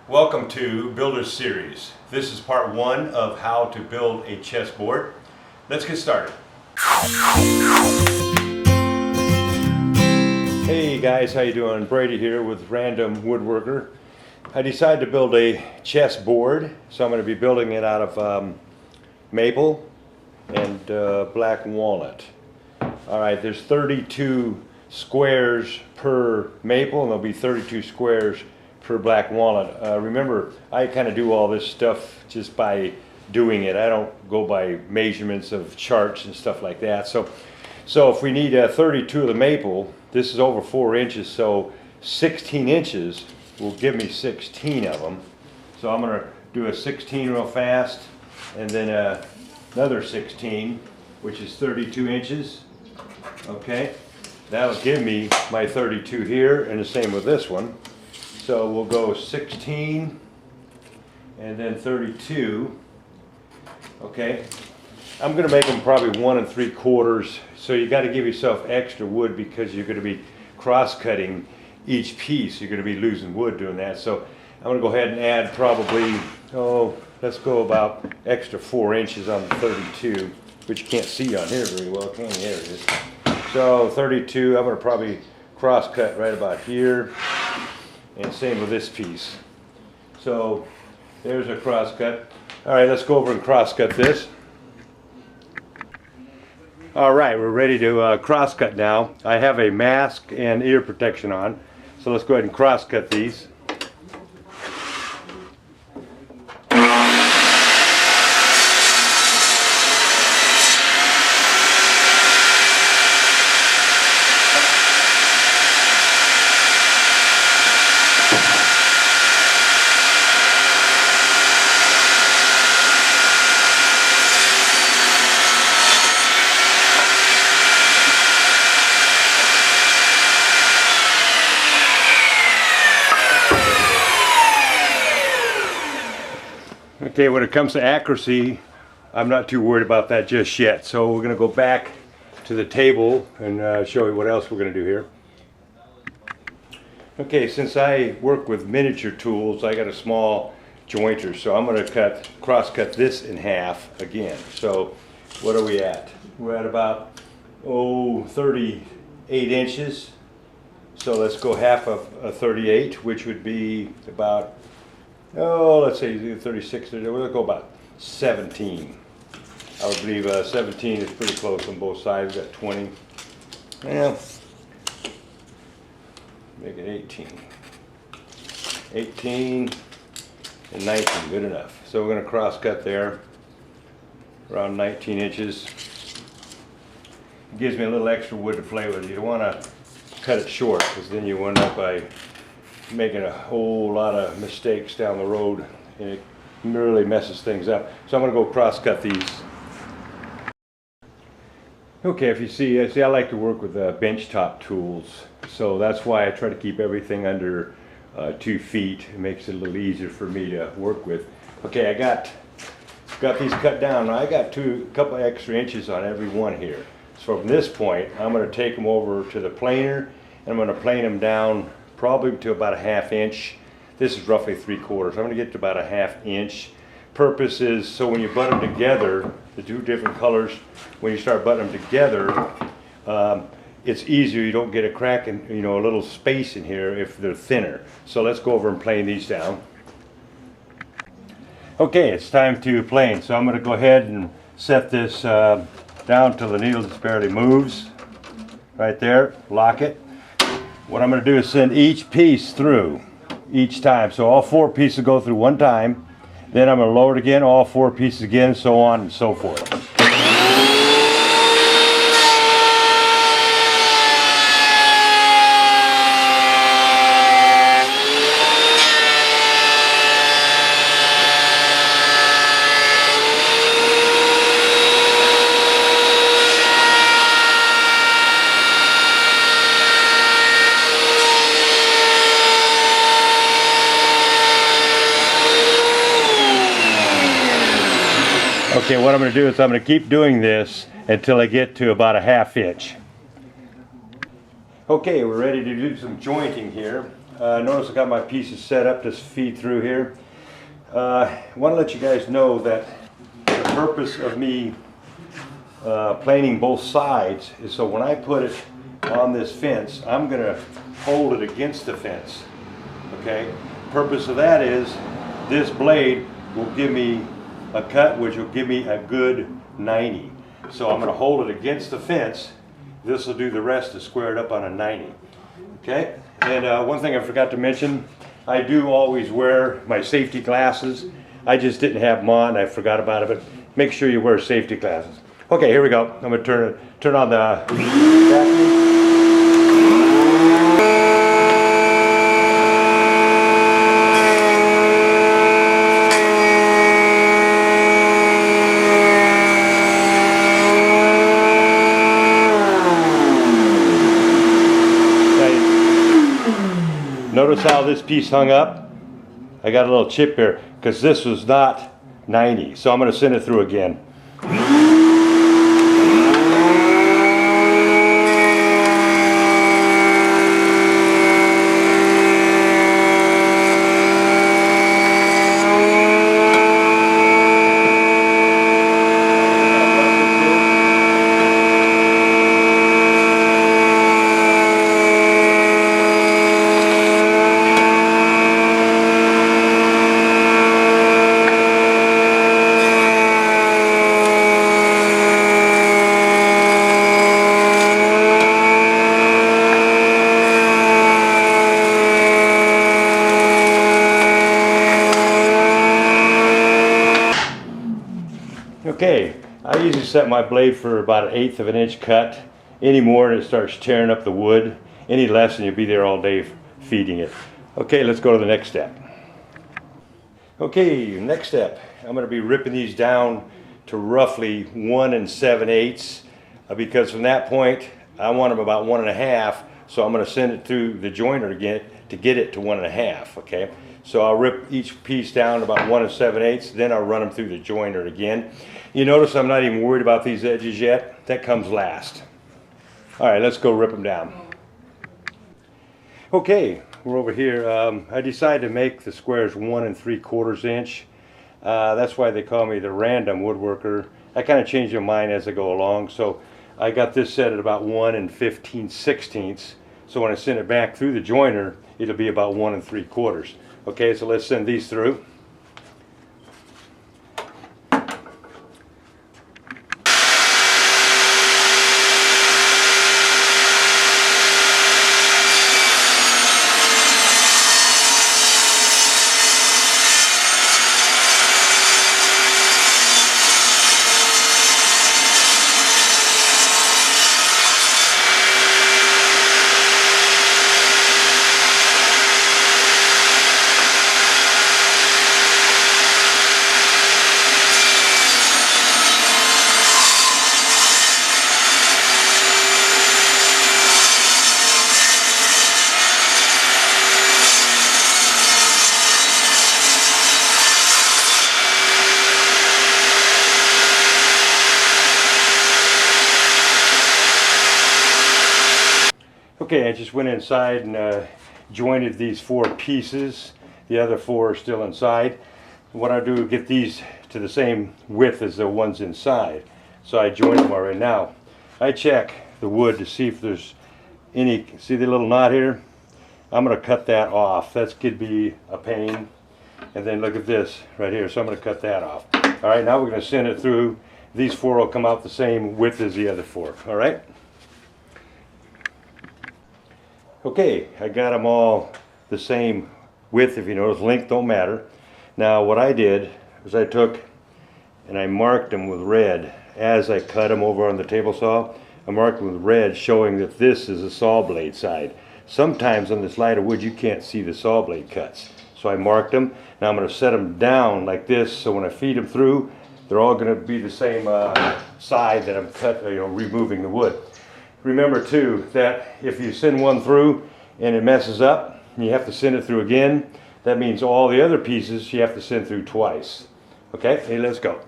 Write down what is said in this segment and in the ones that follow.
Welcome to Builder's Series. This is part one of how to build a chessboard. Let's get started. Hey guys, how you doing? Brady here with Random Woodworker. I decided to build a chessboard, so I'm going to be building it out of maple and black walnut. Alright, there's 32 squares per maple and there'll be 32 squares per black walnut. Remember, I kind of do all this stuff just by doing it. I don't go by measurements of charts and stuff like that. So if we need 32 of the maple, this is over 4 inches, so 16 inches will give me 16 of them. So I'm going to do a 16 real fast, and then another 16, which is 32 inches. Okay, that'll give me my 32 here, and the same with this one. So we'll go 16 and then 32. Okay, I'm going to make them probably 1 3/4. So you got to give yourself extra wood because you're going to be cross-cutting each piece. You're going to be losing wood doing that. So I'm going to go ahead and add probably, let's go about extra 4 inches on the 32, which you can't see on here very well, can you? There it is. So 32, I'm going to probably cross-cut right about here. And same with this piece. So there's a cross cut. All right, let's go over and cross cut this. All right, we're ready to cross cut now. I have a mask and ear protection on. So let's go ahead and cross cut these. Okay, when it comes to accuracy, I'm not too worried about that just yet. So we're going to go back to the table and show you what else we're going to do here. Okay, since I work with miniature tools, I got a small jointer, so I'm going to cross cut this in half again. So what are we at? We're at about 38 inches. So let's go half of a 38, which would be about, let's say 36, we'll go about 17. I would believe 17 is pretty close on both sides. We've got 20. Yeah, make it 18. 18 and 19, good enough. So we're going to cross cut there, around 19 inches. It gives me a little extra wood to play with. You don't want to cut it short, because then you end up by making a whole lot of mistakes down the road, and it really messes things up. So I'm going to go cross cut these. Okay, if you see, I like to work with bench top tools, so that's why I try to keep everything under 2 feet. It makes it a little easier for me to work with. Okay, I got these cut down. Now I got a couple extra inches on every one here. So from this point, I'm going to take them over to the planer, and I'm going to plane them down probably to about a 1/2 inch. This is roughly 3/4. I'm going to get to about a 1/2 inch. Purpose is so when you butt them together, the 2 different colors, when you start butting them together, it's easier. You don't get a crack and a little space in here if they're thinner. So let's go over and plane these down. Okay, it's time to plane. So I'm going to go ahead and set this down till the needle just barely moves. Right there, lock it. What I'm going to do is send each piece through each time. So all 4 pieces go through one time. Then I'm going to lower it again, all 4 pieces again, so on and so forth. Okay, what I'm going to do is I'm going to keep doing this until I get to about a 1/2 inch. Okay, we're ready to do some jointing here. Notice I got my pieces set up to feed through here. I want to let you guys know that the purpose of me planing both sides is so when I put it on this fence, I'm going to hold it against the fence. Okay? Purpose of that is this blade will give me a cut which will give me a good 90. So I'm going to hold it against the fence. This will do the rest to square it up on a 90. Okay? And one thing I forgot to mention, I do always wear my safety glasses. I just didn't have them on. I forgot about it, but make sure you wear safety glasses. Okay, here we go. I'm going to turn on the vacuum. Notice how this piece hung up? I got a little chip here because this was not 90. So I'm going to send it through again. Okay, I usually set my blade for about 1/8 of an inch cut. Any more and it starts tearing up the wood. Any less and you'll be there all day feeding it. Okay, let's go to the next step. Okay, next step. I'm going to be ripping these down to roughly 1 7/8 because from that point I want them about 1 1/2. So I'm going to send it through the joiner again to get it to 1 1/2. Okay, so I'll rip each piece down about 1 7/8. Then I'll run them through the joiner again. You notice I'm not even worried about these edges yet. That comes last. All right, let's go rip them down. Okay, we're over here. I decided to make the squares 1 3/4 inch. That's why they call me the random woodworker. I kind of change my mind as I go along. So I got this set at about 1 15/16. So when I send it back through the joiner, it'll be about 1 3/4. Okay, so let's send these through. Okay, I just went inside and jointed these 4 pieces. The other 4 are still inside. What I do is get these to the same width as the ones inside. So I joined them already. Now, I check the wood to see if there's any, see the little knot here? I'm going to cut that off. That could be a pain. And then look at this right here. So I'm going to cut that off. All right, now we're going to send it through. These 4 will come out the same width as the other 4. All right? Okay, I got them all the same width. If you notice, length don't matter. Now what I did is I took and I marked them with red as I cut them over on the table saw. I marked them with red, showing that this is a saw blade side. Sometimes on this lighter wood you can't see the saw blade cuts. So I marked them. Now I'm going to set them down like this, so when I feed them through, they're all going to be the same side that I'm removing the wood. Remember too that if you send one through and it messes up, and you have to send it through again, that means all the other pieces you have to send through twice. Okay, hey, let's go.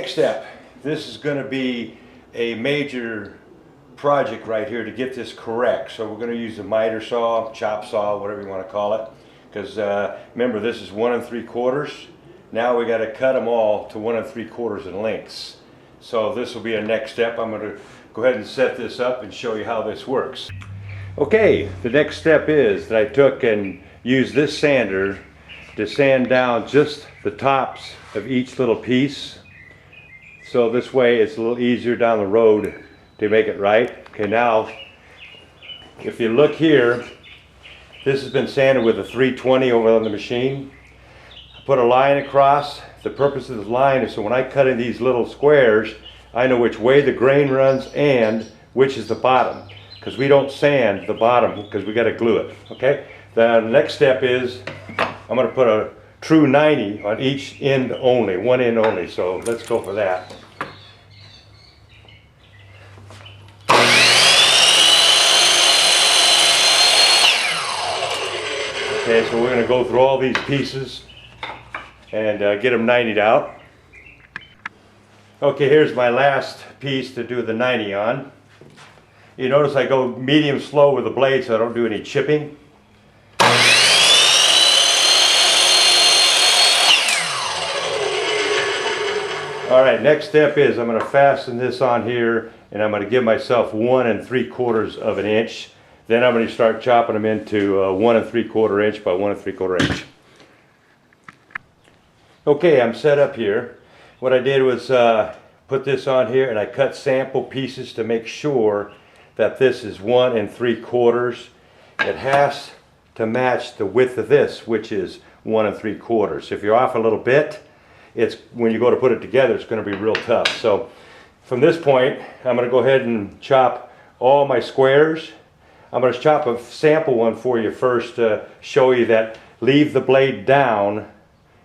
next step. This is going to be a major project right here to get this correct. So we're going to use a miter saw, chop saw, whatever you want to call it. Because remember, this is 1 3/4. Now we got to cut them all to 1 3/4 in lengths. So this will be a next step. I'm going to go ahead and set this up and show you how this works. Okay, the next step is that I took and used this sander to sand down just the tops of each little piece. So this way it's a little easier down the road to make it right. Okay, now if you look here, this has been sanded with a 320 over on the machine. I put a line across. The purpose of this line is so when I cut in these little squares, I know which way the grain runs and which is the bottom. Because we don't sand the bottom because we got to glue it. Okay? The next step is I'm going to put a true 90 on each end only, one end only. So let's go for that. Okay, so we're going to go through all these pieces and get them 90'd out. Okay, here's my last piece to do the 90 on. You notice I go medium slow with the blade so I don't do any chipping. Alright, next step is I'm going to fasten this on here and I'm going to give myself 1 3/4 of an inch. Then I'm going to start chopping them into 1 3/4 inch by 1 3/4 inch. Okay, I'm set up here. What I did was put this on here and I cut sample pieces to make sure that this is 1 3/4. It has to match the width of this, which is 1 3/4. If you're off a little bit, it's when you go to put it together, it's going to be real tough. So from this point, I'm going to go ahead and chop all my squares. I'm going to chop a sample one for you first to show you that leave the blade down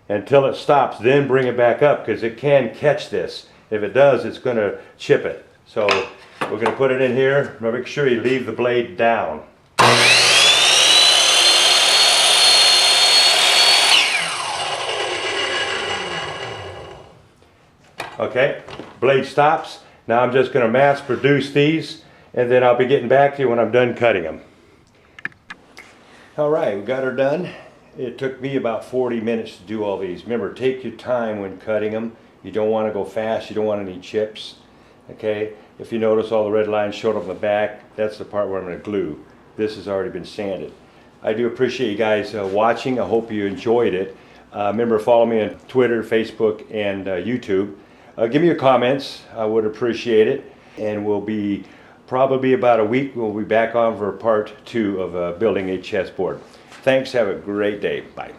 until it stops, then bring it back up because it can catch this. If it does, it's going to chip it. So we're going to put it in here. Make sure you leave the blade down. Okay, blade stops. Now I'm just going to mass produce these and then I'll be getting back to you when I'm done cutting them. Alright, we got her done. It took me about 40 minutes to do all these. Remember, take your time when cutting them. You don't want to go fast. You don't want any chips. Okay, if you notice all the red lines showed on the back, that's the part where I'm going to glue. This has already been sanded. I do appreciate you guys watching. I hope you enjoyed it. Remember, follow me on Twitter, Facebook, and YouTube. Give me your comments. I would appreciate it. And we'll be probably about a week. We'll be back on for part 2 of building a chessboard. Thanks. Have a great day. Bye.